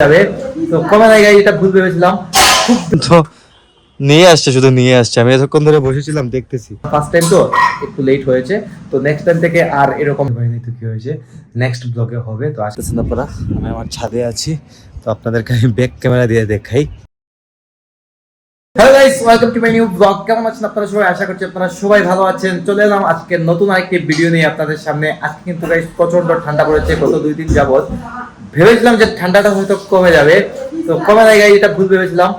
যাবে তো কমে নাই গাইস, এটা ভুল ভেবেছিলাম। তো নিয়ে আসছে, শুধু নিয়ে আসছে। আমি এতক্ষণ ধরে বসেছিলাম দেখতেছি। ফার্স্ট টাইম তো একটু লেট হয়েছে, তো নেক্সট টাইম থেকে আর এরকম হয়নি। তো কি হয়েছে নেক্সট ব্লগে হবে। তো আসতেছেন আপনারা, আমি আমার ছাদে আছি, তো আপনাদেরকে আমি ব্যাক ক্যামেরা দিয়ে দেখাই। Hello guys, welcome to my new blog. কেমন আছেন আপনারা সবাই? আশা করছি আপনারা সবাই ভালো আছেন। চলে এলাম আজকে নতুন আরেকটি ভিডিও নিয়ে আপনাদের সামনে। আজকে কিন্তু গাইস প্রচন্ড ঠান্ডা পড়েছে গত 2 দিন যাবত। ভেবেছিলাম যে ঠান্ডাটা হয়তো কমে যাবে, তো কমে নাই গাইস, এটা ভুল ভেবেছিলাম।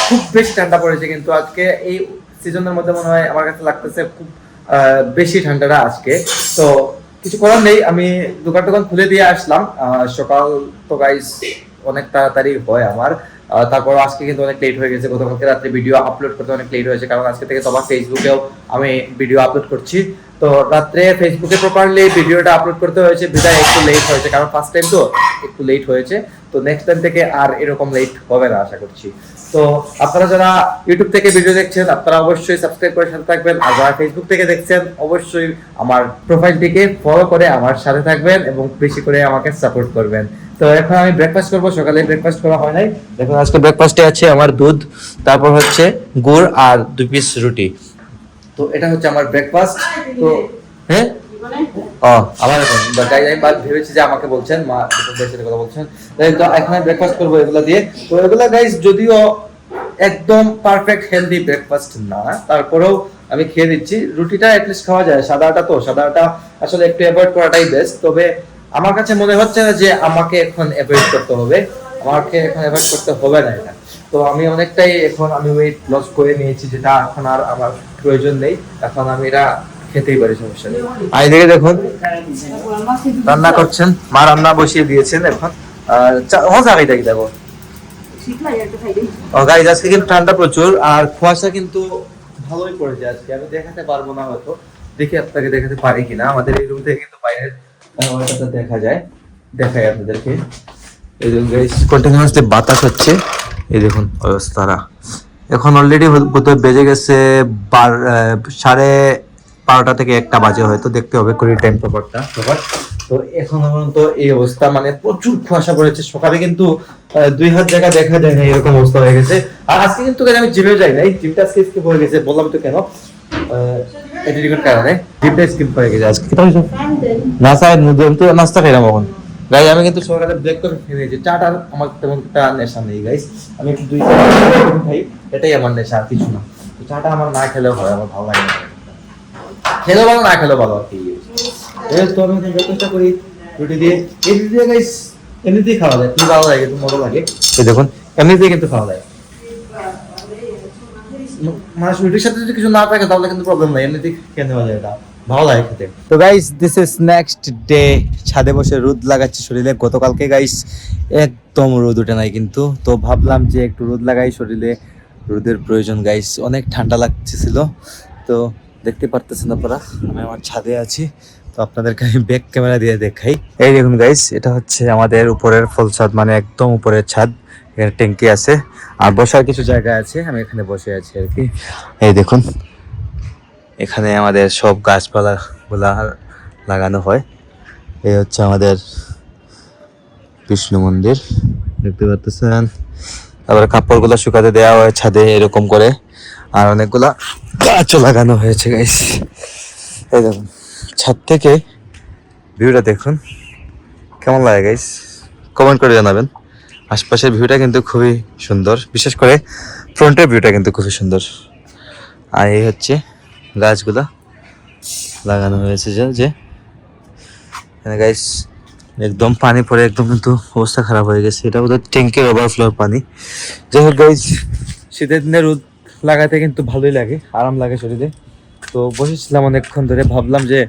খুব বেশি ঠান্ডা পড়েছে কিন্তু আজকে এই সিজনের মধ্যে মনে হয় আমার কাছে লাগতেছে খুব বেশি ঠান্ডাটা আজকে। তো কিছু করার নেই, আমি দোকান খুলে দিয়ে আসলাম সকাল। তো গাইস অনেক তাড়াতাড়ি হয় আমার, তারপর আজকে কিন্তু অনেক লেট হয়ে গেছে। গতকালকে রাত্রে ভিডিও আপলোড করতে অনেক লেট হয়েছে, কারণ আজকে থেকে তোমার ফেসবুকেও আমি ভিডিও আপলোড করছি। তো রাত্রে ফেসবুকে প্রপারলি ভিডিওটা আপলোড করতে হয়েছে, বিদায় একটু লেট হয়েছে, কারণ ফার্স্ট টাইম তো একটু লেট হয়েছে। তো নেক্সট টাইম থেকে আর এরকম লেট হবে না আশা করছি। তো আপনারা যারা ইউটিউব থেকে ভিডিও দেখছেন আপনারা অবশ্যই সাবস্ক্রাইব করে সাথে থাকবেন, আর যারা ফেসবুক থেকে দেখছেন অবশ্যই আমার প্রোফাইলটিকে ফলো করে আমার সাথে থাকবেন এবং বেশি করে আমাকে সাপোর্ট করবেন। তো এখন আমি ব্রেকফাস্ট করবো, সকালে ব্রেকফাস্ট করা হয় নাই। দেখুন আজকে ব্রেকফাস্টে আছে আমার দুধ, তারপর হচ্ছে গুড় আর 2 পিস রুটি। তো এটা হচ্ছে আমার ব্রেকফাস্ট। তো হ্যাঁ আমার এখন গাইজ আমি ভেবেছি যে আমাকে বলছেন মা সাথে কথা বলছেন, তো এখন আমি ব্রেকফাস্ট করবো এগুলা দিয়ে। তো এগুলা গাইজ যদিও একদম পারফেক্ট হেলদি ব্রেকফাস্ট না, তারপরেও আমি খেয়ে দিচ্ছি। রুটিটা অ্যাটলিস্ট খাওয়া যায়, সাদা আটা তো সাদা আটা আসলে একটু অ্যাভয়েড করাটাই বেস্ট। তবে আমার কাছে মনে হচ্ছে না যে আমাকে এখন অ্যাভয়েড করতে হবে, আমাকে এখন অ্যাভয়েড করতে হবে না এটা। তো আমি অনেকটাই এখন আমি ওয়েট লস করে নিয়েছি, যেটা এখন আর আমার প্রয়োজন নেই। এখন আমি এটা খেতেই পারি, সমস্যা নেই। আর এদিকে দেখুন রান্না করছেন, মা রান্না বসিয়ে দিয়েছেন এখন। হজারিটা কি দেখো গাইজ, আজকে কিন্তু ঠান্ডা প্রচুর আর কুয়াশা কিন্তু ভালোই পড়েছে আজকে। আমি দেখাতে পারবো না হয়তো, দেখি আপনাকে দেখাতে পারি কিনা। আমাদের এই রুম থেকে কিন্তু বাইরের ওয়েদারটা দেখা যায়, দেখাই আপনাদেরকে। এই দেখুন গাইজ কন্টিনিউয়াসলি বাতাস হচ্ছে। এই দেখুন অবস্থাটা। এখন অলরেডি বোধহয় বেজে গেছে 12:30 থেকে 1টা বাজে, হয়তো দেখতে হবে করি টাইম প্রপারটা। তো এখন পর্যন্ত এই অবস্থা, মানে প্রচুর কুয়াশা পড়েছে। সকালে কিন্তু 2 হাত জায়গা দেখা যায় না, এরকম অবস্থা হয়ে গেছে। আর আজকে কিন্তু আমি জিমে যাই নাই, জিমটা আজকে স্কিপ হয়ে গেছে, বললাম তো কেন এডিটিংয়ের কারণে জিমটা স্কিপ হয়ে গেছে আজকে। না স্যার, তো নাস্তা খাইলাম এখন। গাইজ আমি কিন্তু সকালে ব্রেক করে খেয়ে নিয়েছি। চাটা আমার তেমন একটা নেশা নেই গাইজ, আমি একটু 2 খাই, এটাই আমার নেশা, আর কিছু না। তো চাটা আমার না খেলেও হয়, আমার ভালো লাগে না। খেলেও ভালো, না খেলেও ভালো আর কি। তো আমি চেষ্টা করি রুটি দিয়ে, এই রুটি দিয়ে গাইজ এমনিতেই খাওয়া যায়, খুব ভালো লাগে, খুব মজা লাগে। এই দেখুন এমনিতেই কিন্তু খাওয়া যায়, মানে রুটির সাথে যদি কিছু না থাকে তাহলে কিন্তু প্রবলেম নাই, এমনিতেই খেয়ে নেওয়া যায়, এটা ভালো লাগে খেতে। তো guys this is next day. ছাদে বসে রোদ লাগাচ্ছি শরীরে। গতকালকে গাইস একদম রোদ উঠে নাই কিন্তু, তো ভাবলাম যে একটু রোদ লাগাই শরীরে, রোদের প্রয়োজন গাইস। অনেক ঠান্ডা লাগতেছিল। তো দেখতে পারতেছেন আপনারা আমি আমার ছাদে আছি, তো আপনাদেরকে আমি ব্যাক ক্যামেরা দিয়ে দেখাই। এই দেখুন গাইস, এটা হচ্ছে আমাদের উপরের ফুল ছাদ, মানে একদম উপরের ছাদ। এখানে ট্যাঙ্কি আছে আর বসার কিছু জায়গা আছে, আমি এখানে বসে আছি আর কি। এই দেখুন এখানে আমাদের সব গাছপালা গুলা লাগানো হয়। এই হচ্ছে আমাদের বিষ্ণু মন্দির, দেখতে পাচ্ছেন। তারপরে কাপড়গুলো শুকাতে দেওয়া হয় ছাদে এরকম করে, আর অনেকগুলা গাছও লাগানো হয়েছে গাইস। এই দেখুন ছাদ থেকে ভিউটা দেখুন, কেমন লাগে গাইস কমেন্ট করে জানাবেন। আশপাশের ভিউটা কিন্তু খুবই সুন্দর, বিশেষ করে ফ্রন্টের ভিউটা কিন্তু খুবই সুন্দর। আর এই হচ্ছে গাছগুলা লাগানো হয়েছে যে গাইস একদম পানি পড়ে একদম কিন্তু অবস্থা খারাপ হয়ে গেছে। এটা বোধহয় ট্যাঙ্কের ওভারফ্লোর পানি। যাই হোক গাইস, শীতের দিনে রোদ লাগাতে কিন্তু ভালোই লাগে, আরাম লাগে শরীরে। তো বসেছিলাম অনেকক্ষণ ধরে, ভাবলাম যে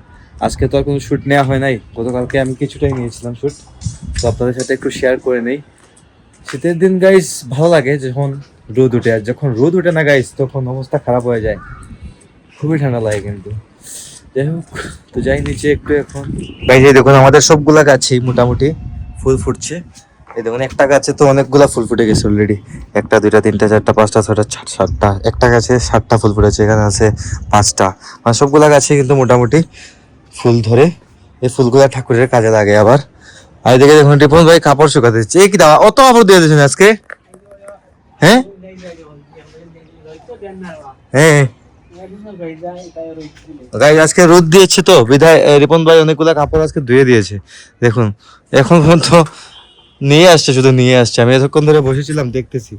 আজকে তো আর কোনো শ্যুট নেওয়া হয় নাই, গতকালকে আমি কিছুটাই নিয়েছিলাম শ্যুট, তো আপনাদের সাথে একটু শেয়ার করে নেই। শীতের দিন গাইস ভালো লাগে যখন রোদ উঠে, আর যখন রোদ উঠে না গাইস তখন অবস্থা খারাপ হয়ে যায়, খুবই ঠান্ডা লাগে কিন্তু। যাই হোক, তো যাই নিচে একটু এখন। গাইস এই দেখুন আমাদের সবগুলা গাছেই মোটামুটি ফুল ফুটছে। এই দেখুন একটা গাছে তো অনেকগুলা ফুল ফুটে গেছে অলরেডি। 1টা 2টা 3টা 4টা 5টা 6টা 7টা, একটা গাছে 7টা ফুল ফুটেছে, এখানে আছে 5টা। মানে সবগুলা গাছে কিন্তু মোটামুটি ফুল ধরে। এই ফুলগুলা ঠাকুরের কাজে লাগে আবার। আর এদিকে দেখুন রিপন ভাই কাপড় শুকাতে দিচ্ছে। এই কি দাও অত কাপড় দিয়ে দিয়েছেন আজকে? হ্যাঁ হ্যাঁ গাইস আজকে রোদ দিয়েছে তো বিধায় রিপন ভাই অনেকগুলা কাপড় আজকে ধুয়ে দিয়েছে। দেখুন এখন পর্যন্ত নিয়ে আসছে, শুধু নিয়ে আসছে। আমি এতক্ষণ ধরে বসেছিলাম দেখতেছি,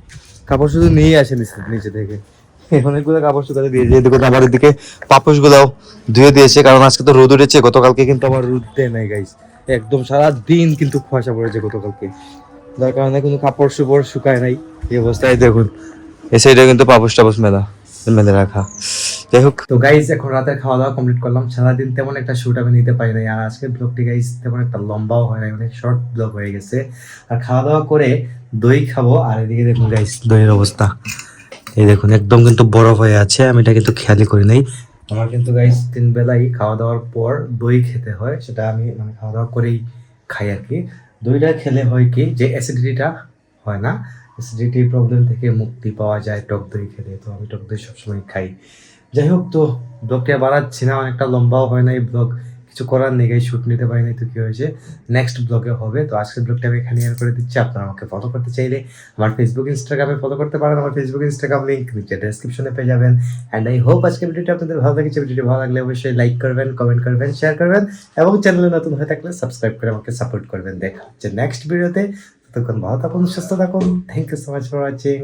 কাপড় শুধু নিয়ে আসে নিচে থেকে। অনেকগুলো কাপড় শুকাতে দিয়েছে। এদিকে আমার এদিকে পাপোশ গুলাও ধুয়ে দিয়েছে, কারণ আজকে তো রোদ উঠেছে, গতকালকে কিন্তু আমার রোদ দেয় নাই গাইস। একদম সারা দিন কিন্তু কুয়াশা পড়েছে গতকালকে, যার কারণে কোনো কাপড় চোপড় শুকায় নাই। এই অবস্থায় দেখুন এই সাইডে কিন্তু পাপোশ টাপোশ মেলে রাখা। যাই হোক, তো গাইস এখন রাতের খাওয়া দাওয়া কমপ্লিট করলাম। সারাদিন তেমন একটা শুট আমি নিতে পারি নাই, আর আজকের ব্লগটি গাইস তেমন একটা লম্বাও হয় নাই, অনেক শর্ট ব্লগ হয়ে গেছে। আর খাওয়া দাওয়া করে দই খাবো, আর এদিকে দেখুন গাইস দইয়ের অবস্থা, এই দেখুন একদম কিন্তু বরফ হয়ে আছে। আমি এটা কিন্তু খেয়ালই করি নাই। আমার কিন্তু গাইস 3 বেলাই খাওয়া দাওয়ার পর দই খেতে হয়, সেটা আমি মানে খাওয়া দাওয়া করেই খাই আর কি। দইটা খেলে হয় কি যে অ্যাসিডিটিটা হয় না, অ্যাসিডিটি প্রবলেম থেকে মুক্তি পাওয়া যায় টক দই খেলে। তো আমি টক দই সবসময় খাই। যাই হোক, তো ব্লগটা বাড়াচ্ছি না, অনেকটা লম্বাও হয় না এই ব্লগ, কিছু করার নেই গাইস, শুট নিতে পারি নাই তো কি হয়েছে, নেক্সট ব্লগে হবে। তো আজকের ব্লগটা আমি এখানে এন্ড করে দিচ্ছি। আপনারা আমাকে ফলো করতে চাইলে আমার ফেসবুক ইনস্টাগ্রামে ফলো করতে পারেন। আমার ফেসবুক ইনস্টাগ্রাম লিংক নিচে ডেসক্রিপশনে পেয়ে যাবেন। অ্যান্ড আই হোপ আজকের ভিডিওটা আপনাদের ভালো লেগেছে। ভিডিওটি ভালো লাগলে অবশ্যই লাইক করবেন, কমেন্ট করবেন, শেয়ার করবেন, এবং চ্যানেলে নতুন হয়ে থাকলে সাবস্ক্রাইব করে আমাকে সাপোর্ট করবেন। দেখা হচ্ছে নেক্সট ভিডিওতে। ততক্ষণ ভালো থাকুন, সুস্থ থাকুন। Thank you so much for watching.